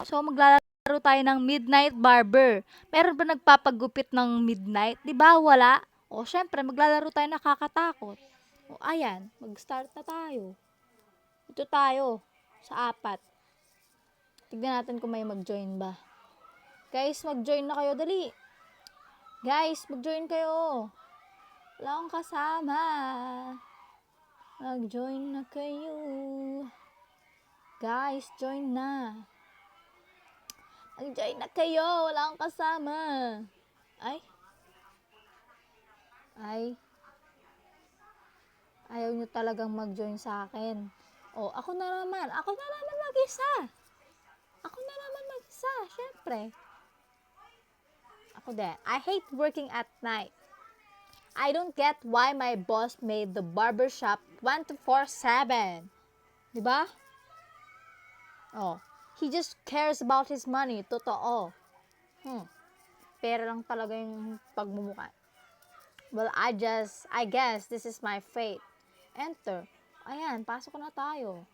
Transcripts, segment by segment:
So, maglalaro tayo ng Midnight Barber. Meron ba nagpapagupit ng midnight? Di ba? Wala. O, syempre, maglalaro tayo nakakatakot. O, ayan. Mag-start na tayo. Ito tayo. Sa 4. Tignan natin kung may mag-join ba. Guys, mag-join na kayo. Dali. Guys, mag-join kayo. Wala akong kasama. Mag-join na kayo. Guys, join na. Mag-join na kayo. Wala akong kasama. Ay. Ayaw nyo talagang mag-join sa akin. O, ako na naman. Mag-isa. Syempre. Ako din. I hate working at night. I don't get why my boss made the barbershop 24/7. Diba? Oh, he just cares about his money. Totoo. Pera lang talaga yung pagmumukha. Well, I guess this is my fate. Enter. Ayan, pasok na tayo.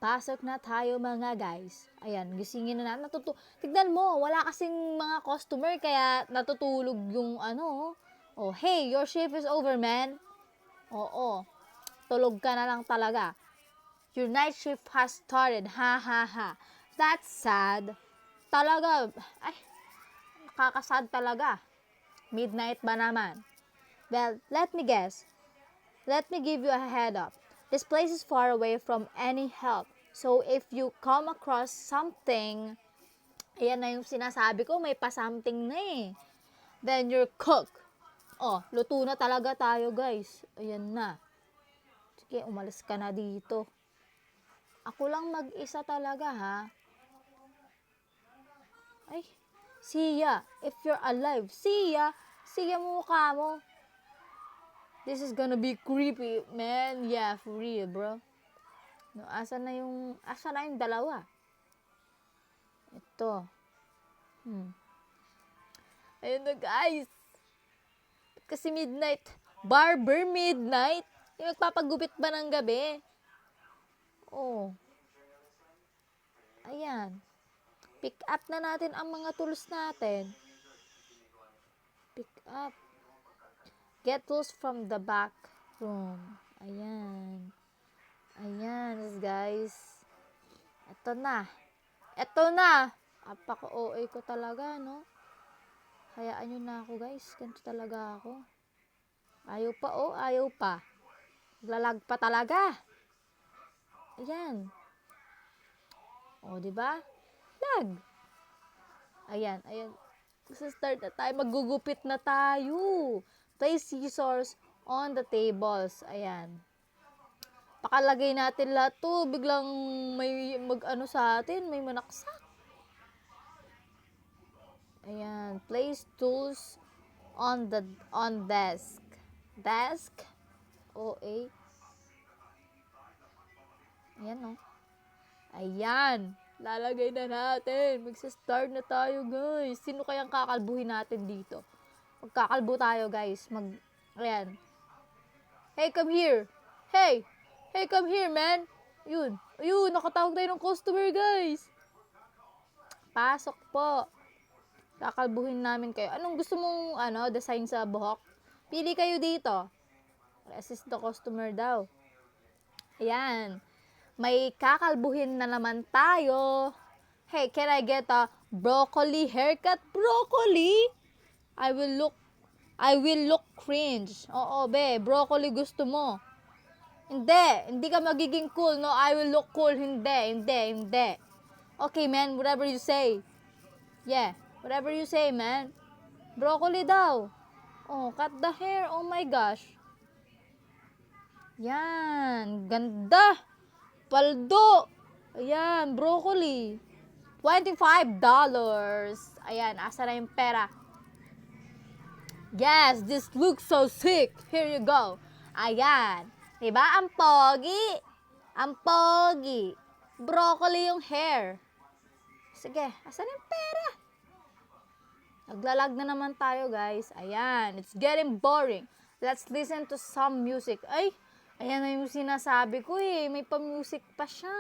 Pasok na tayo mga guys. Ayan, gisingin na natin. Tignan mo, wala kasing mga customer kaya natutulog yung ano. Oh, hey, your shift is over, man. Oo. Tulog ka na lang talaga. Your night shift has started. Ha ha ha. That's sad. Talaga. Ay, nakakasad talaga. Midnight ba naman? Well, let me guess. Let me give you a head up. This place is far away from any help. So, if you come across something, ayan na yung sinasabi ko, may pa-something na eh. Then you're cooked. Oh, luto na talaga tayo, guys. Ayan na. Sige, umalis ka na dito. Ako lang mag-isa talaga, ha? Ay, siya. If you're alive, siya. Siya mukha mo. This is gonna be creepy, man. Yeah, for real, bro. No, asa na yung dalawa? Ito. Ayun na, guys. Kasi midnight. Barber midnight. Yung magpapagupit ba ng gabi? Oh. Ayan. Pick up na natin ang mga tools natin. Pick up. Get tools from the back room. Ayan. Ayan, guys. Ito na. Apaka-OA ko talaga, no? Hayaan nyo na ako, guys. Ganito talaga ako. Ayaw pa. Lalag pa talaga. Ayan. O, diba? Lag. Ayan. Start na tayo. Magugupit na tayo. Place scissors on the tables. Ayan. Pakalagay natin lahat to. Biglang may mag-ano sa atin. May manaksak. Ayan. Place tools on desk. Desk. OA. Ayan, no? Ayan. Lalagay na natin. Magsa-start na tayo, guys. Sino kayang kakalbuhin natin dito? Magkakalbo tayo, guys. Ayan. Hey, come here. Hey, come here, man. Yun, nakatawag tayo ng customer, guys. Pasok po. Kakalbuhin namin kayo. Anong gusto mong, design sa buhok? Pili kayo dito. Assist the customer daw. Ayan. May kakalbuhin na naman tayo. Hey, can I get a broccoli haircut? Broccoli? I will look cringe. Oo, be, broccoli gusto mo. Hindi ka magiging cool, no? I will look cool. Hindi. Okay, man, whatever you say. Yeah, whatever you say, man. Broccoli daw. Oh, cut the hair. Oh my gosh. Yan, ganda. Paldo. Ayan, broccoli. $25. Ayan, asa na yung pera? Yes, this looks so sick. Here you go. Ayan. Diba? Ang pogi. Broccoli yung hair. Sige, asan yung pera? Naglalag na naman tayo, guys. Ayan, it's getting boring. Let's listen to some music. Ay, ayan na yung sinasabi ko eh. May pa-music pa siya.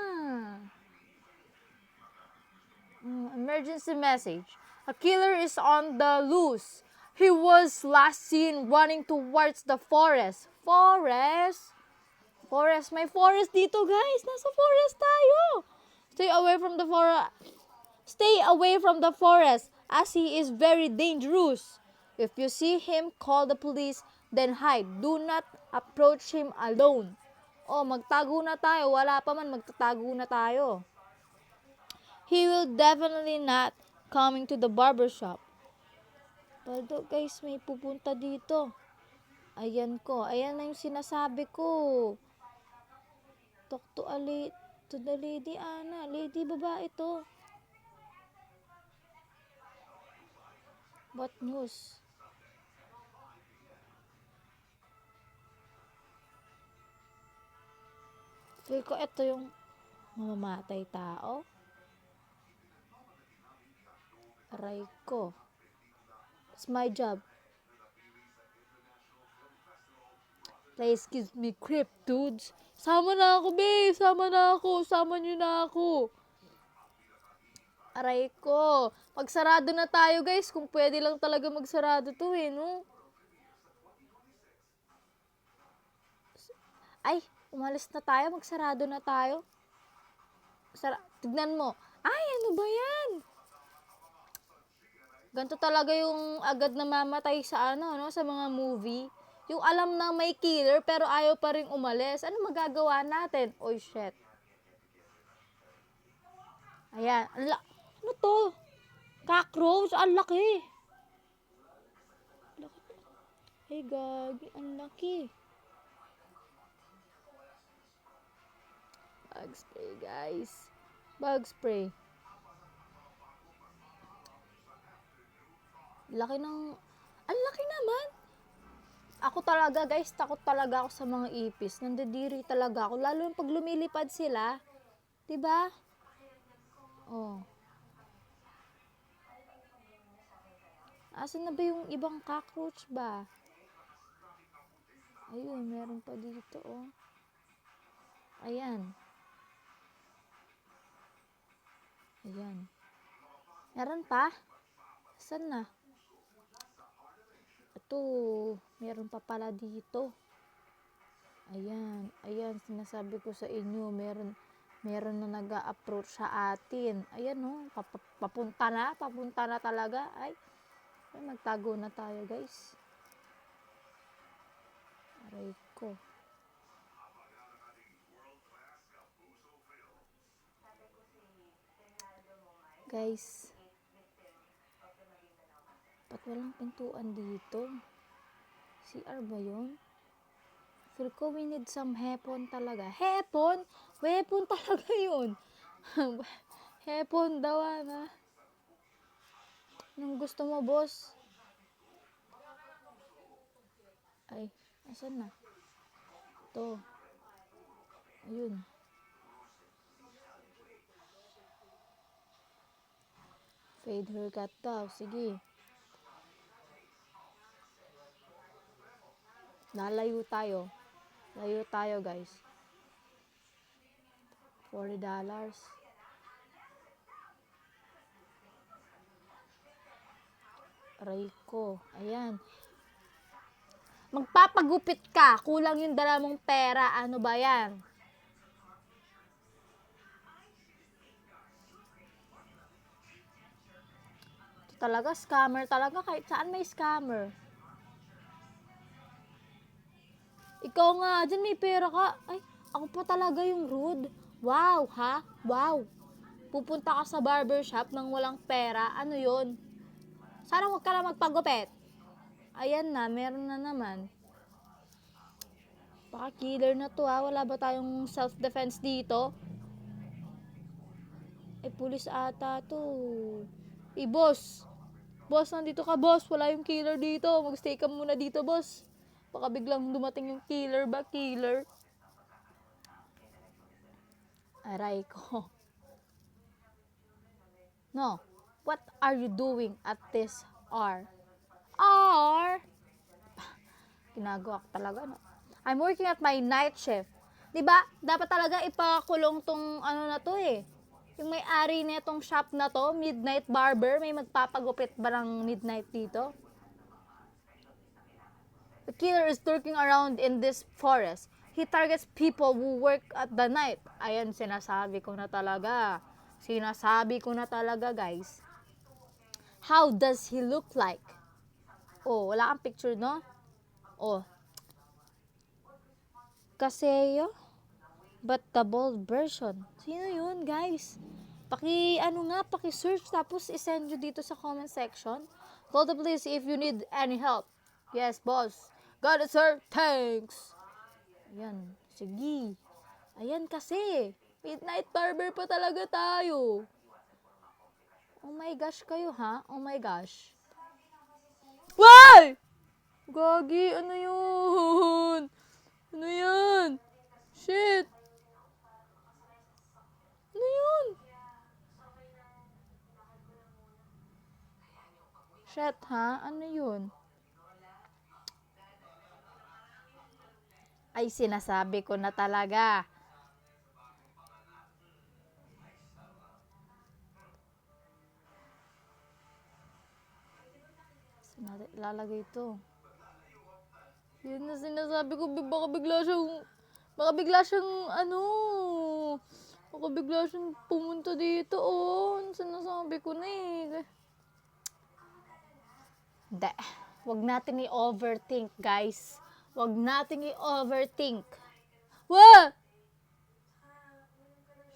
emergency message. A killer is on the loose. He was last seen running towards the forest. Forest? Forest. May forest dito, guys. Nasa forest tayo. Stay away from the forest. Stay away from the forest, as he is very dangerous. If you see him, call the police, then hide. Do not approach him alone. Oh, magtago na tayo. Wala pa man, magtatago na tayo. He will definitely not coming to the barber shop. Baldo, guys, may pupunta dito. Ayan ko. Ayan na yung sinasabi ko. Talk to the lady, Ana. Lady, babae to. What news? Feel ko ito yung mamamatay tao. Aray ko. It's my job. Please give me creep, dudes. Sama na ako, babe. Sama na ako. Sama nyo na ako. Aray ko. Magsarado na tayo, guys. Kung pwede lang talaga magsarado to no? Ay, umalis na tayo. Magsarado na tayo. Tignan mo. Ay, ano ba yan? Ganito talaga yung agad na mamatay sa sa mga movie. Yung alam na may killer pero ayaw pa rin umalis. Ano magagawa natin? Oy, shit. Ayan. Ano to? Cockroach? Ang laki. Hey, gagi. Ang laki. Bug spray, guys. Bug spray. Laki ng... Ang laki naman. Ako talaga, guys, takot talaga ako sa mga ipis. Nandidiri talaga ako. Lalo yung pag lumilipad sila. Diba? Oh. Asan na ba yung ibang cockroach ba? Ayun, meron pa dito, oh. Ayan. Ayan. Meron pa? Saan na? Ito, meron pa pala dito. Ayan, ayan, sinasabi ko sa inyo, meron na nag-a-approach sa atin. Ayan, no, papunta na talaga. Ay, magtago na tayo, guys. Aray ko. Guys, ba't walang pintuan dito? CR ba yun? Feel ko we need some hepon talaga. Hepon? Weapon talaga yun. Hepon daw, na. Anong gusto mo, boss? Ay, asan na? Ito. Ayun. Fade haircut daw. Sige. Lalayo tayo. Layo tayo, guys. $40. Aray ko. Ayan. Magpapagupit ka. Kulang yung dala mong pera. Ano ba yan? Ito talaga, scammer talaga. Kahit saan may scammer. Ikaw nga, dyan may pera ka. Ay, ako pa talaga yung rude. Wow, ha? Wow. Pupunta ka sa barbershop nang walang pera. Ano yun? Sana huwag ka na magpagupit. Ayan na, meron na naman. Baka killer na to, ha? Wala ba tayong self-defense dito? Pulis ata to. Boss. Boss, nandito ka, boss. Wala yung killer dito. Magstay ka muna dito, boss. Baka biglang dumating yung killer ba? Killer. Aray ko. No. What are you doing at this hour? Ginagawa ko talaga, no? I'm working at my night shift. Diba? Dapat talaga ipakulong tong na to, Yung may-ari nitong shop na to, Midnight Barber, may magpapagupit ba ng midnight dito? The killer is lurking around in this forest. He targets people who work at the night. Ayan, sinasabi ko na talaga. Sinasabi ko na talaga, guys. How does he look like? Oh, wala kang picture, no? Oh. Kaseyo? But the bold version. Sino yun, guys? Paki-search tapos isend nyo dito sa comment section. Call the police if you need any help. Yes, boss. Got it, sir. Thanks. Ayan, sige. Ayan kasi. Midnight Barber pa talaga tayo. Oh my gosh kayo, ha? Oh my gosh. Why? Gagi, ano yun? Ano yan? Shit. Ano yun? Shit, ha? Ano yun? Ay, sinasabi ko na talaga. Lalagay ito. Yun na sinasabi ko, baka bigla siyang pumunta dito, oh. Sinasabi ko na eh. Hindi. Wag natin i-overthink, guys. Wag natin i-overthink. Wah!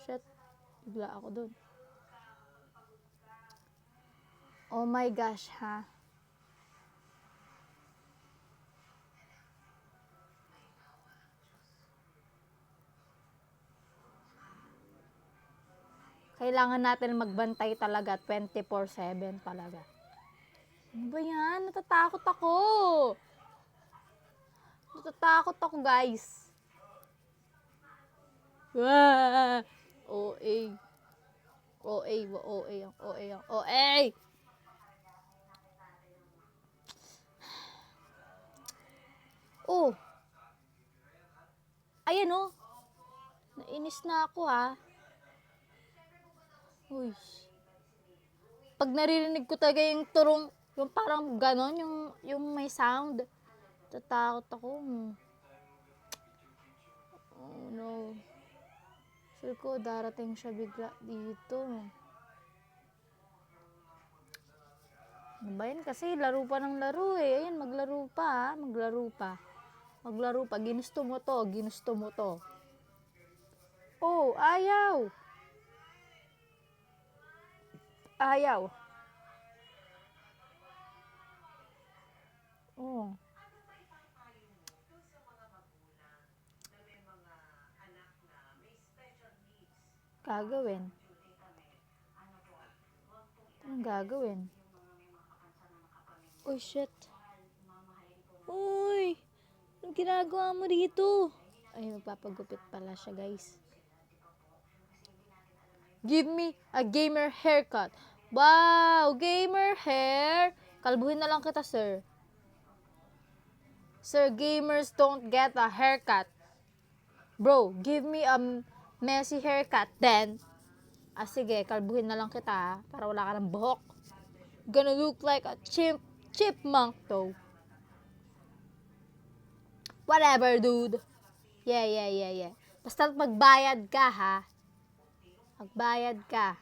Shit. Bigla ako dun. Oh my gosh, ha? Kailangan natin magbantay talaga 24/7 talaga. Ano ba yan? Natatakot ako, guys. Wah! OA. OA. Oh. Ayan oh. Nainis na ako, ha. Uy. Pag naririnig ko talaga yung turong, yung parang ganon, yung may sound, tatakot ako. Oh no. Feel ko darating siya bigla dito. Ano ba yun? Kasi laro pa ng laro eh. Ayan, maglaro pa. Ginusto mo to. Oh, ayaw. Oh. Gagawin. Anong gagawin? Oh, shit. Uy! Anong ginagawa mo dito? Ay, magpapagupit pala siya, guys. Give me a gamer haircut. Wow! Gamer hair! Kalbuhin na lang kita, sir. Sir, gamers don't get a haircut. Bro, give me a messy haircut then. Sige, kalbuhin na lang kita, ha? Para wala ka ng buhok. Gonna look like a chipmunk, though. Whatever, dude. Yeah. Basta magbayad ka, ha? Magbayad ka.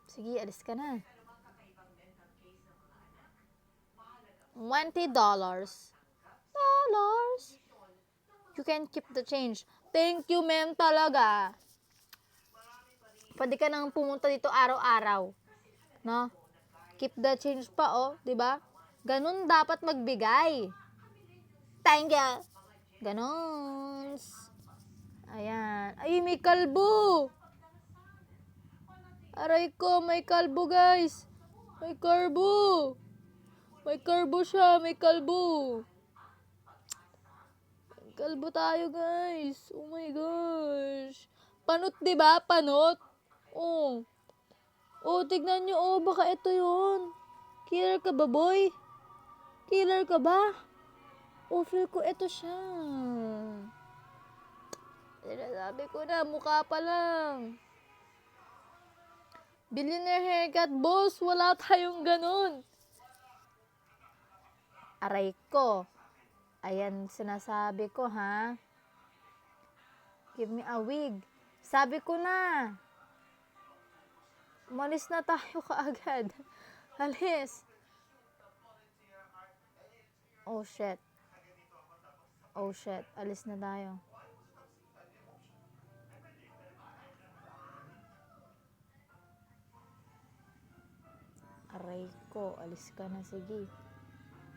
Sige, alis ka na. $20. You can keep the change. Thank you, ma'am, talaga. Pwede ka nang pumunta dito araw-araw. No? Keep the change pa, oh. Diba? Ganun dapat magbigay. Thank you. Ganun. Ayan. Ay, may kalbo. Aray ko, may kalbo, guys. May kalbo. May kalbo siya, may kalbo. Kalbo tayo, guys. Oh my gosh. Panot, diba? Panot. Oh. Oh, tignan nyo. Oh, baka ito yun. Killer ka ba, boy? Killer ka ba? Oh, feel ko ito siya. Sinasabi ko na, mukha pa lang. Billionaire haircut, boss. Wala tayong ganun. Aray ko. Ayan, sinasabi ko, ha? Give me a wig. Sabi ko na. Umalis na tayo kaagad. Alis. Oh, shit. Oh, shit. Alis na tayo. Aray ko. Alis ka na, sige.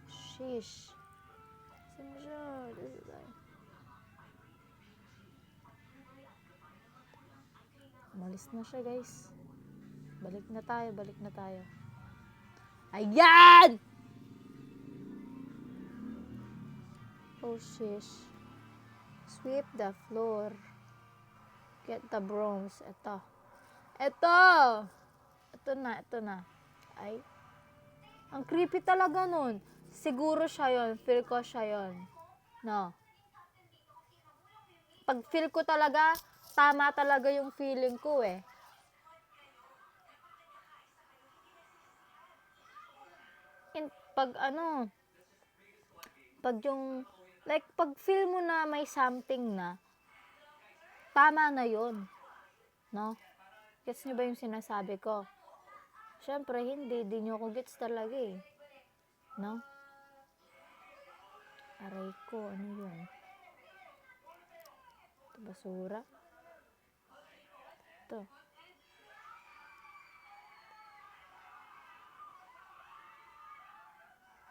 Sheesh. Sino siya? Umalis na siya, guys. Balik na tayo. Ayan! Oh, shish. Sweep the floor. Get the brooms. Ito. Ito na. Ay. Ang creepy talaga nun. Siguro siya yon. Feel ko siya yon. No. Pag feel ko talaga, tama talaga yung feeling ko eh. Pag yung, like, pag feel mo na may something na, tama na yun. No? Gets nyo ba yung sinasabi ko? Siyempre, hindi. Di nyo ako gets talaga eh. No? Aray ko, ano yun? Ito, basura. Ito.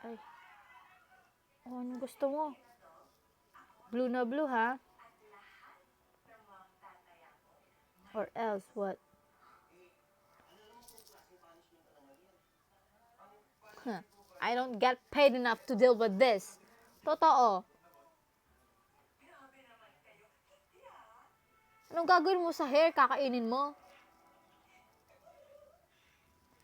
Ay. Oh, anong gusto mo? Blue na blue, ha? Or else, what? I don't get paid enough to deal with this. Totoo. Anong gagawin mo sa hair? Kakainin mo?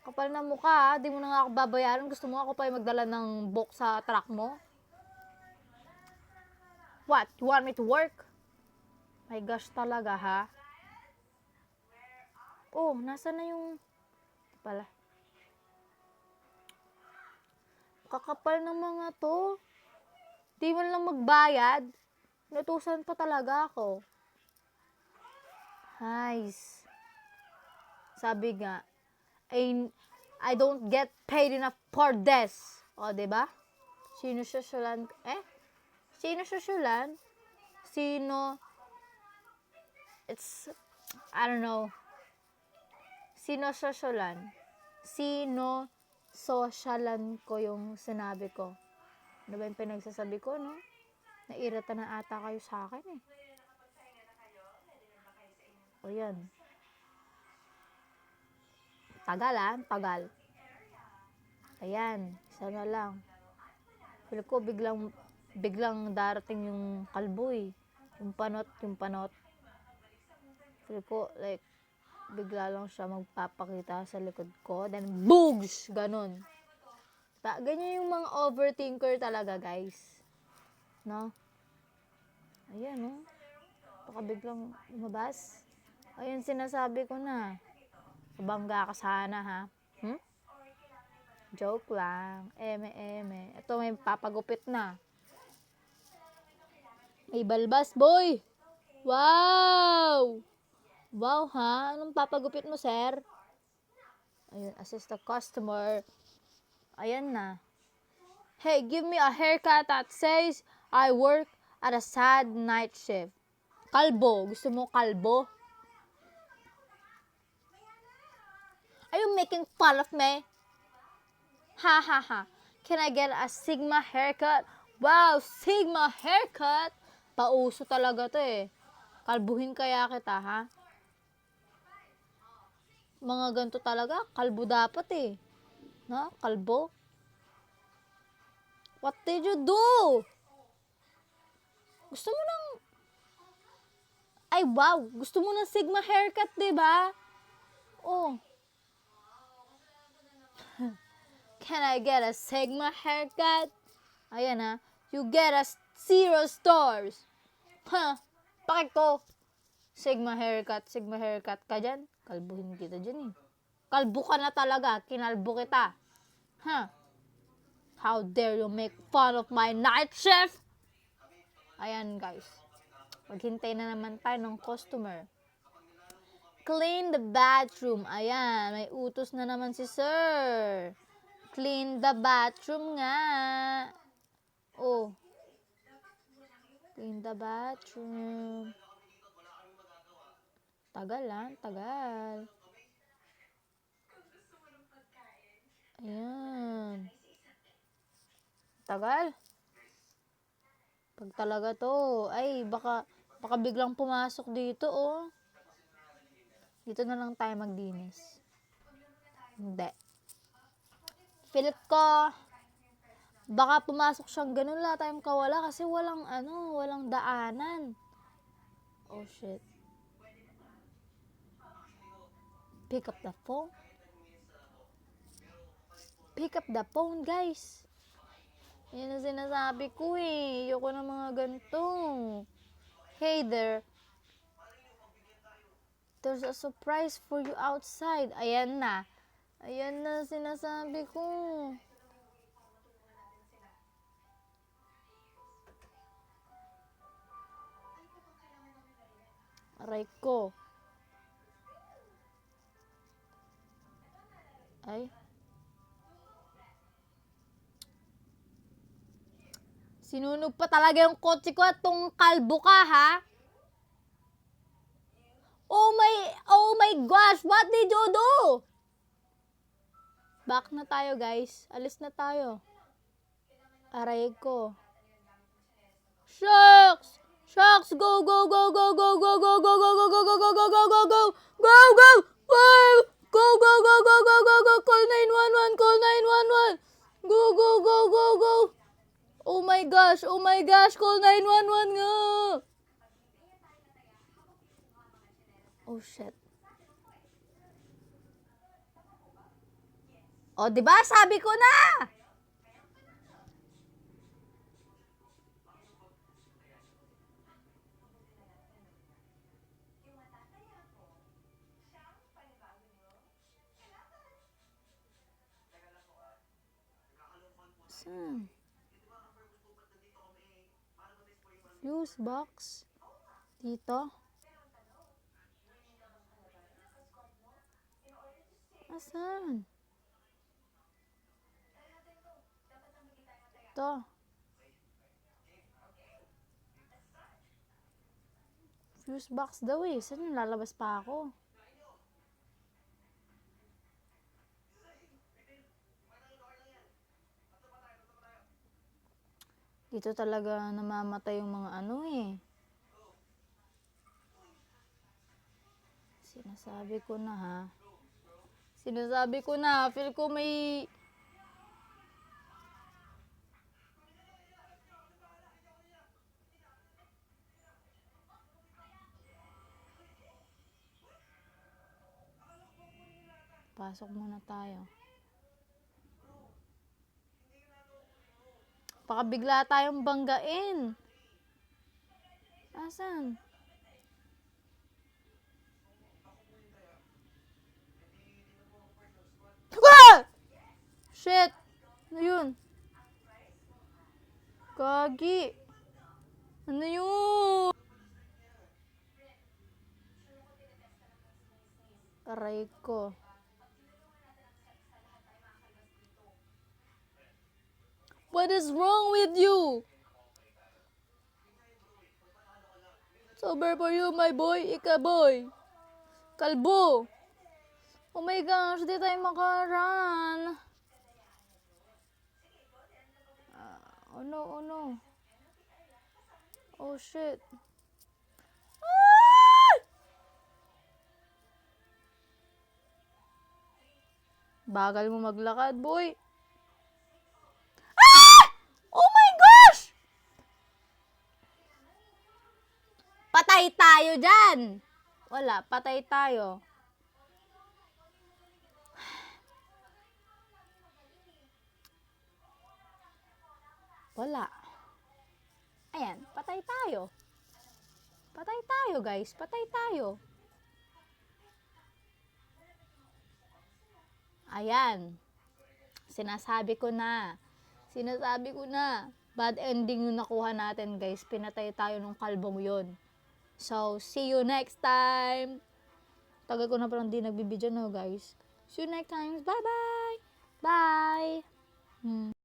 Kapal na mukha, ha? Di mo na nga ako babayaran. Gusto mo ako pa yung magdala ng book sa truck mo? What? You want me to work? My gosh talaga, ha? Oh, nasa na yung... Pala. Kakapal ng mga to. Di man lang magbayad. Natusan pa talaga ako. Nice. Sabi nga, I don't get paid enough for this. O, diba? Sino susulan? Sino susulan? I don't know. Sino susulan? Sino sosyalan ko yung sinabi ko? Ano ba yung pinagsasabi ko, no? Nairita na ata kayo sa akin, eh. O, yan. Tagal. Ayan, isa na lang. Feel ko biglang darating yung kalbo, eh. Yung panot. Feel ko, like, bigla lang siya magpapakita sa likod ko. Then, boogs! Ganon. Ganyan yung mga overthinker talaga, guys. No? Ayan, no? Baka biglang lumabas. Ayun, sinasabi ko na. Mabangga ka sana, ha? Joke lang. Eme. Ito, may papagupit na. May balbas, boy! Wow! Wow, ha? Anong papagupit mo, sir? Ayun, assist the customer. Ayan na. Hey, give me a haircut that says I work at a sad night shift. Kalbo. Gusto mo kalbo? Are you making fun of me? Ha. Can I get a Sigma haircut? Wow, Sigma haircut? Pauso talaga to eh. Kalbuhin kaya kita, ha? Mga ganito talaga, kalbo dapat eh. No? Kalbo? What did you do? Gusto mo ng... Ay, wow! Gusto mo ng Sigma haircut, diba? Oh. Can I get a Sigma haircut? Ayan ha. You get a 0 stars. Huh. Bakit ko? Sigma haircut ka dyan. Kalbuhin kita dyan eh. Kalbo ka na talaga. Kinalbo kita. Huh? How dare you make fun of my night shift? Ayan guys. Maghintay na naman tayo ng customer. Clean the bathroom. Ayan. May utos na naman si sir. Clean the bathroom nga. Oh. Clean the bathroom. Tagal tagal. Ayan. Tagal. Pag talaga to, ay baka biglang pumasok dito, oh. Dito na lang tayo maglinis. Hindi. Feel ko, baka pumasok siyang ganun, wala tayong kawala kasi walang daanan. Oh shit. Pick up the phone. Pick up the phone, guys. Yan ang sinasabi ko eh. Ayoko ng mga ganito. Hey there. There's a surprise for you outside. Ayan na. Ayan na sinasabi ko. Aray ko. Ay. Sinunog pa talaga yung kotse ko at tong kalbo ka, ha? Oh my gosh, what did you do? Back na tayo, guys. Alis na tayo. Aray ko. Shucks! Shucks! Go, go, go, go, go, go, go, go, go, go, go, go, go, go, go, go, go, go, go, wow! Go, go, go, go, go, go, go, call 911, call 911. Go, go, go, go, go. Oh my gosh, call 911 nga. Oh shit. Oh, 'di ba? Sabi ko na. Fuse box. Dito. Asan? Ito. Fuse box daw eh. Saan yung lalabas pa ako? Dito talaga namamatay yung mga ano eh. Sinasabi ko na ha. Sinasabi ko na. Feel ko may... Pasok muna tayo. Baka bigla tayong banggain. Asan? Ah! Shit! Ano yun? Gagi! Ano yun? Aray ko. What is wrong with you? Sober for you, my boy. Ika, boy. Kalbo. Oh my gosh, di tayo makarun. Oh no, oh no. Oh shit. Ah! Bagal mo maglakad, boy. Ah! Oh my gosh! Patay tayo dyan. Wala, patay tayo. Wala. Ayan, patay tayo. Patay tayo, guys. Patay tayo. Ayan. Sinasabi ko na. Bad ending yung nakuha natin, guys. Pinatay tayo nung kalbong yun. So, see you next time. Tagal ko na parang di nagbibideo, no, guys. See you next time. Bye-bye. Bye.